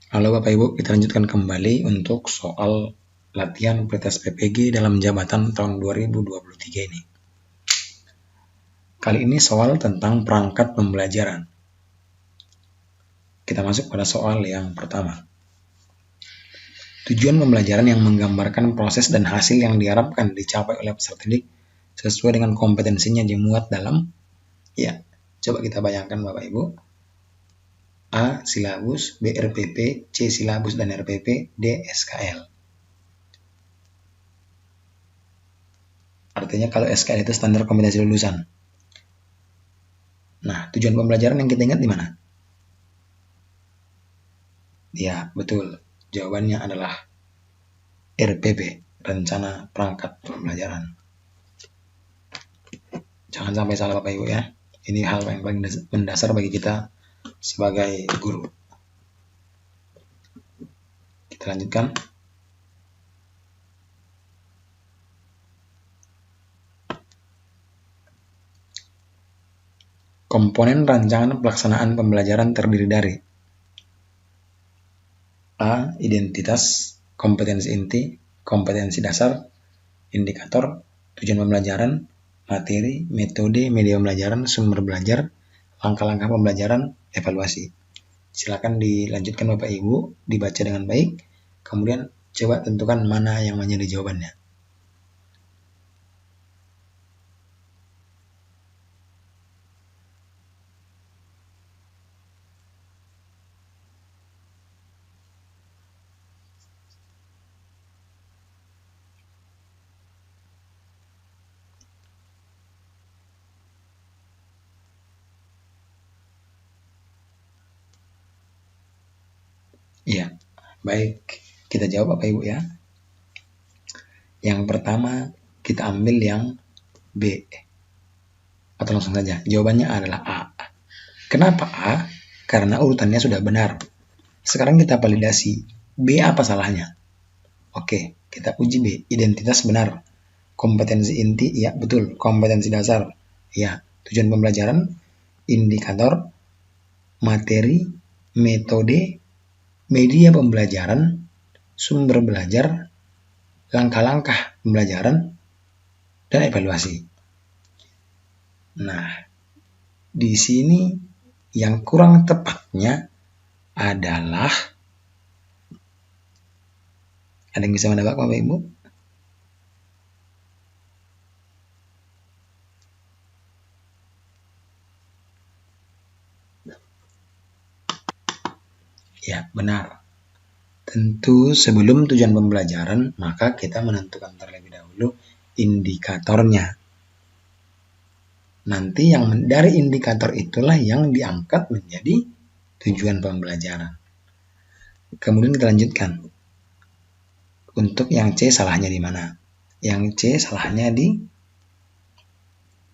Halo Bapak Ibu, kita lanjutkan kembali untuk soal latihan pretest PPG dalam jabatan tahun 2023 ini. Kali ini soal tentang perangkat pembelajaran. Kita masuk pada soal yang pertama. Tujuan pembelajaran yang menggambarkan proses dan hasil yang diharapkan dicapai oleh peserta didik sesuai dengan kompetensinya dimuat dalam, ya, coba kita bayangkan Bapak Ibu. A. Silabus, B. RPP, C. Silabus dan RPP, D. SKL. Artinya kalau SKL itu standar kompetensi lulusan. Nah, tujuan pembelajaran yang kita ingat di mana? Ya, betul. Jawabannya adalah RPP, Rencana Perangkat Pembelajaran. Jangan sampai salah Bapak Ibu ya. Ini hal yang paling mendasar bagi kita sebagai guru. Kita lanjutkan. Komponen rancangan pelaksanaan pembelajaran terdiri dari A. Identitas, kompetensi inti, kompetensi dasar, indikator, tujuan pembelajaran, materi, metode, media pembelajaran, sumber belajar, langkah-langkah pembelajaran, evaluasi. Silakan dilanjutkan Bapak Ibu, dibaca dengan baik, kemudian coba tentukan mana yang menjadi jawabannya. Iya, baik. Kita jawab Bapak Ibu ya. Yang pertama, kita ambil yang B. Atau langsung saja. Jawabannya adalah A. Kenapa A? Karena urutannya sudah benar. Sekarang kita validasi. B apa salahnya? Oke, kita uji B. Identitas benar. Kompetensi inti, ya betul. Kompetensi dasar, ya. Tujuan pembelajaran, indikator, materi, metode, media pembelajaran, sumber belajar, langkah-langkah pembelajaran, dan evaluasi. Nah, di sini yang kurang tepatnya adalah, ada yang bisa menebak Bapak Ibu? Ya, benar. Tentu sebelum tujuan pembelajaran, maka kita menentukan terlebih dahulu indikatornya. Nanti yang dari indikator itulah yang diangkat menjadi tujuan pembelajaran. Kemudian kita lanjutkan. Untuk yang C salahnya di mana? Yang C salahnya di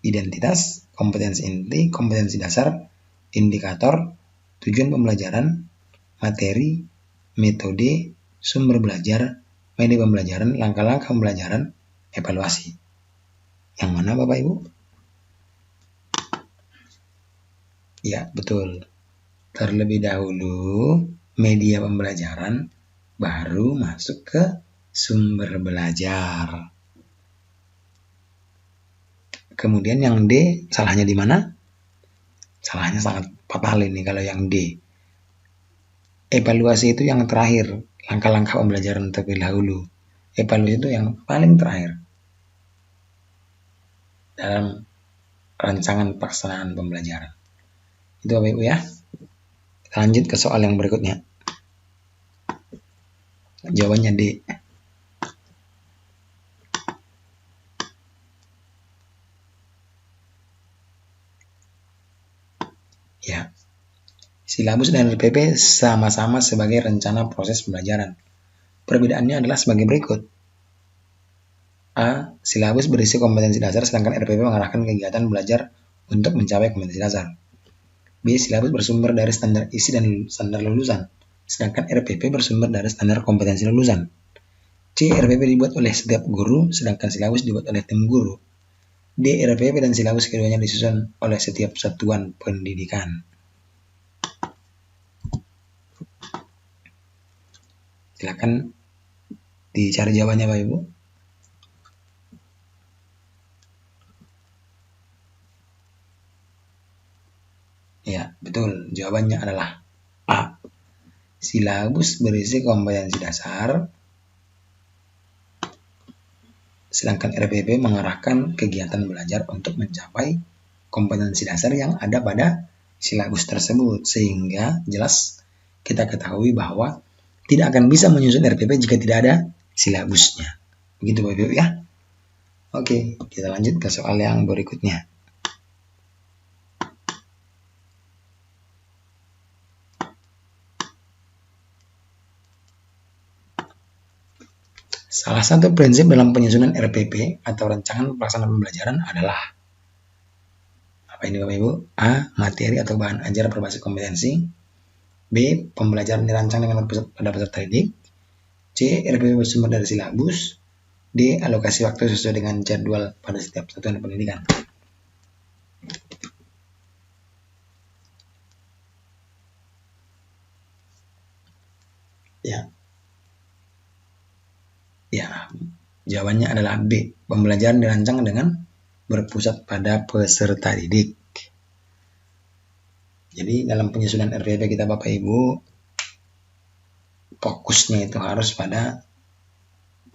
identitas, kompetensi inti, kompetensi dasar, indikator, tujuan pembelajaran, materi, metode, sumber belajar, media pembelajaran, langkah-langkah pembelajaran, evaluasi. Yang mana Bapak Ibu? Ya, betul. Terlebih dahulu media pembelajaran, baru masuk ke sumber belajar. Kemudian yang D salahnya di mana? Salahnya sangat fatal ini kalau yang D. Evaluasi itu yang terakhir, langkah-langkah pembelajaran terlebih dahulu. Evaluasi itu yang paling terakhir dalam rancangan pelaksanaan pembelajaran. Itu Bapak Ibu ya. Kita lanjut ke soal yang berikutnya. Jawabannya D. Ya. Silabus dan RPP sama-sama sebagai rencana proses pembelajaran. Perbedaannya adalah sebagai berikut. A. Silabus berisi kompetensi dasar, sedangkan RPP mengarahkan kegiatan belajar untuk mencapai kompetensi dasar. B. Silabus bersumber dari standar isi dan standar lulusan, sedangkan RPP bersumber dari standar kompetensi lulusan. C. RPP dibuat oleh setiap guru, sedangkan silabus dibuat oleh tim guru. D. RPP dan silabus keduanya disusun oleh setiap satuan pendidikan. Silakan dicari jawabannya Bapak Ibu. Ya, betul. Jawabannya adalah A. Silabus berisi kompetensi dasar, sedangkan RPP mengarahkan kegiatan belajar untuk mencapai kompetensi dasar yang ada pada silabus tersebut. Sehingga jelas kita ketahui bahwa tidak akan bisa menyusun RPP jika tidak ada silabusnya. Begitu Bapak Ibu ya. Oke, kita lanjut ke soal yang berikutnya. Salah satu prinsip dalam penyusunan RPP atau rancangan pelaksanaan pembelajaran adalah apa ini Bapak Ibu? A. Materi atau bahan ajar berbasis kompetensi. B. Pembelajaran dirancang dengan berpusat pada peserta didik. C. RPP bersumber dari silabus. D. Alokasi waktu sesuai dengan jadwal pada setiap satuan pendidikan. Ya, jawabannya adalah B. Pembelajaran dirancang dengan berpusat pada peserta didik. Jadi dalam penyusunan RPP kita Bapak Ibu, fokusnya itu harus pada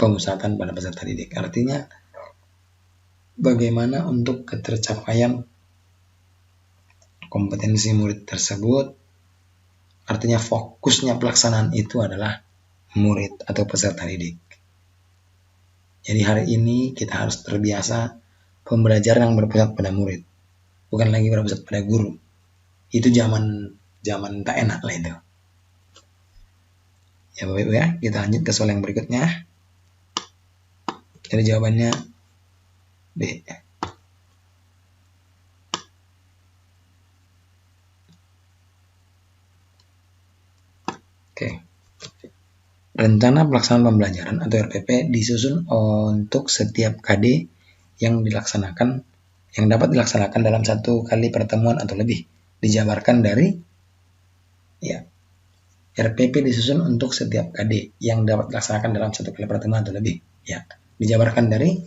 pemusatan pada peserta didik. Artinya bagaimana untuk ketercapaian kompetensi murid tersebut. Artinya fokusnya pelaksanaan itu adalah murid atau peserta didik. Jadi hari ini kita harus terbiasa pembelajaran yang berpusat pada murid, bukan lagi berpusat pada guru. Itu zaman tak enak lah itu. Ya Bapak Ibu ya, kita lanjut ke soal yang berikutnya. Jadi jawabannya B. Oke. Rencana pelaksanaan pembelajaran atau RPP disusun untuk setiap KD yang dapat dilaksanakan dalam satu kali pertemuan atau lebih. Dijabarkan dari RPP disusun untuk setiap KD yang dapat dilaksanakan dalam satu kali pertemuan atau lebih. Ya, dijabarkan dari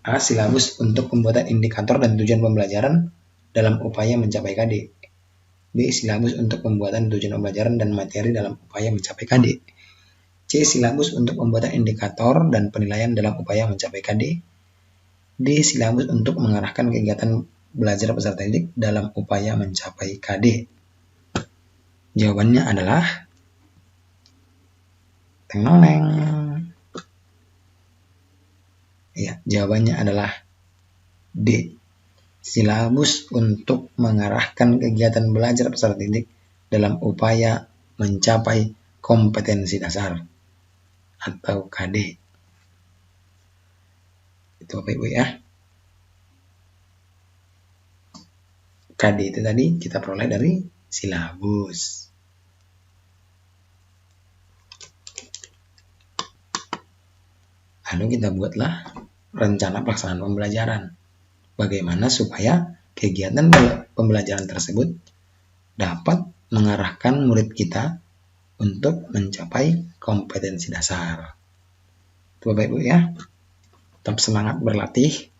A. Silabus untuk pembuatan indikator dan tujuan pembelajaran dalam upaya mencapai KD. B. Silabus untuk pembuatan tujuan pembelajaran dan materi dalam upaya mencapai KD. C. Silabus untuk pembuatan indikator dan penilaian dalam upaya mencapai KD. D. Silabus untuk mengarahkan kegiatan belajar peserta didik dalam upaya mencapai KD. Jawabannya adalah Ya, jawabannya adalah D. Silabus untuk mengarahkan kegiatan belajar peserta didik dalam upaya mencapai kompetensi dasar atau KD. Itu Bapak Ibu ya. KD itu tadi kita peroleh dari silabus. Lalu kita buatlah rencana pelaksanaan pembelajaran. Bagaimana supaya kegiatan pembelajaran tersebut dapat mengarahkan murid kita untuk mencapai kompetensi dasar. Itu Bapak Ibu ya. Tetap semangat berlatih,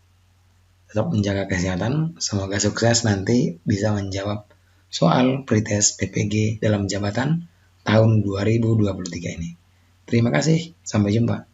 tetap menjaga kesehatan. Semoga sukses nanti bisa menjawab soal pretest PPG dalam jabatan tahun 2023 ini. Terima kasih, sampai jumpa.